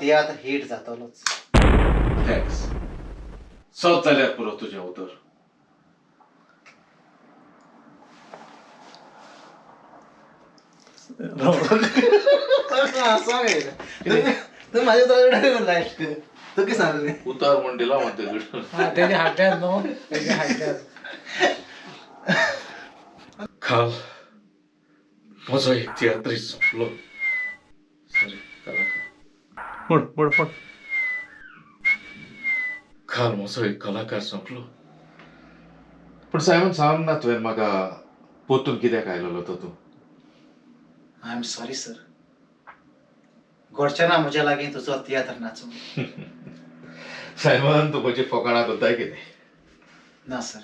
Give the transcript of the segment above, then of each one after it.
Tiatr hit जातलोच. Thanks. सोद जाल्यार पुरो तुजें उतर. तू माझ्या उतराकडे लाईट तू की सांगले उतार म्हण दिला म्हणते त्याच्या हाड्यात नो त्याच्या हाड्यात. काल म्हजो एक तियात्री संपलो. सॉरी कलाकार. काल म्हजो एक कलाकार संपलो. पण सायमन सांग ना तुवें म्हाका पोतून कित्याक आयलोलो तो तूं. I am sorry sir. घरच्यांना म्हज्या लागीं तुजो तियात्र नाचूंक. सायमन तूं म्हजी फकाणां करताय कितें. ना सर.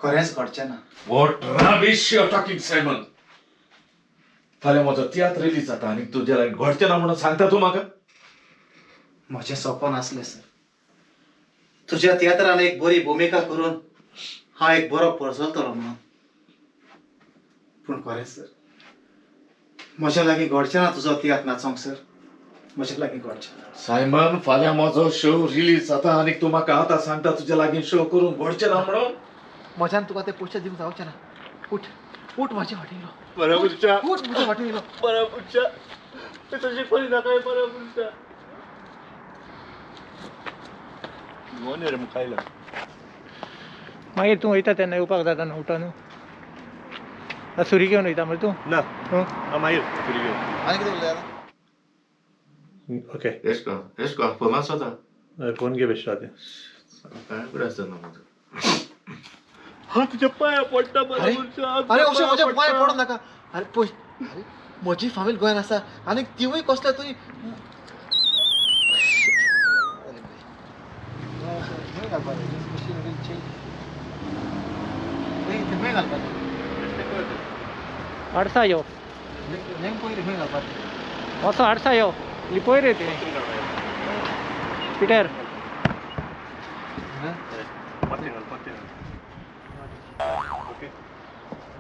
खरेंच घडचें ना. What rubbish you're talking, Simon. फाल्यां म्हजो तियात्र रिलीज जाता आनी तुज्या लागीं घडचें ना म्हणून सांगता तूं म्हाका. म्हजें सपन आसलें सर. तुज्या तियात्रान एक बरी भुमिका करून हांव एक बरो परजलतलो म्हणून. पूण खरेंच सर म्हज्या लागीं घडचें ना तुजो तियात्र नाचोंक सर. म्हज्या लागीं घडचें ना. सायमन फाल्यां म्हजो शो रिलीज जाता आनी तूं म्हाका आतां सांगता तुज्या लागीं शो करून घडचें ना म्हणून. म्हज्यान तुका ते पयशे दिवंक जावचें ना. उठ उठ म्हाज्या वाटेलो. बरें पुरच्या. उठ म्हज्या वाटेलो. बरें पुरच्या. तशें करी नाका बरें पुरच्या. रे मुखायला. मागीर तूं वयता तेन्ना येवपाक जाता न्हू उठो न्हू. सुरी घेवन वयता मरे तूं. ना मागीर सुरी घेवन. आनी कितें उरलें आतां. ओके एश को फोन आसता. फोन घे बेश्टो आतां. काय कडेन आसता म्हाजो. हा तुज्या पांयां पडटा अरे अरे अशें म्हज्या पांयां पडों नाका. अरे पळय अरे म्हजी फामील गोंयांत आसा आनी तिवूय कसले तुवें आडसा यो असो आडसा यो लिपोय रे ते पिटर.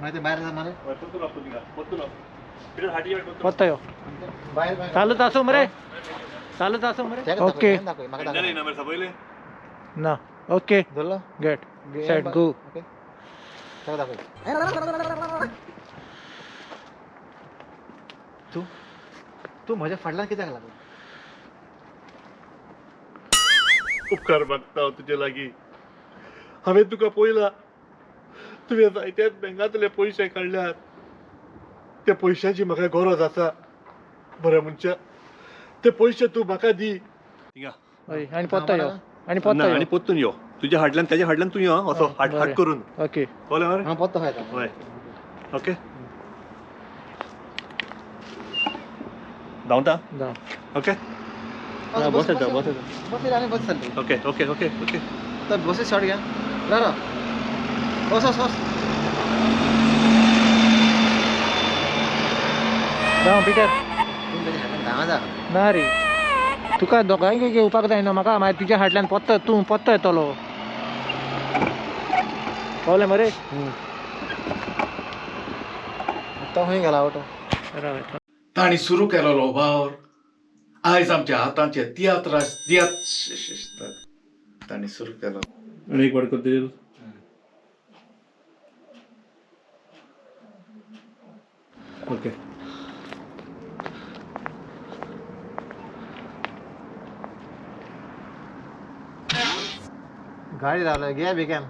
माहिती भायर जा मरे. वता यो चालूच आसूं मरे. चालूच आसूं मरे. ओके ना ओके गेट सेट गो. तू म्हज्या फाटल्यान कित्याक लागला. उपकार मागता हांव तुजे लागीं. हांवें तुका पळयलां तुवें जायत्याच बँकांतले पयशे काडल्यात. त्या पयशांची म्हाका गरज आसा. बरें मनशा ते पयशे तूं म्हाका दी. आनी पोत्ता यो आनी पोत्ता यो आनी पोत्तून यो. तुज्या हाडल्यान तेज्या हाडल्यान तूं यो असो हाट करून. ओके कळ्ळें मरे. हांव पोत्ता खायता. हय ओके धांवता ओके. बस येता बस येता. बस आनी बस चल्ली. Okay okay okay okay. तर बसी शॉट घ्या. रा वस वस वस. जावं पिटर तूं तेज्या हातान धांवा जा. ना रे तुका दोगांयक घेवपाक जाय न्हू म्हाका. मागीर तुज्या फाटल्यान पोत्ता तूं पोत्ता येतलो. कळ्ळें मरे. तो खंय गेला ऑटो. ताणी सुरू केलेलो वावर आयज आमच्या हातांचे तियात्र ताणी सुरू केलो. एक वाट करता. ओके गाडी रावल्या घे बेगीन.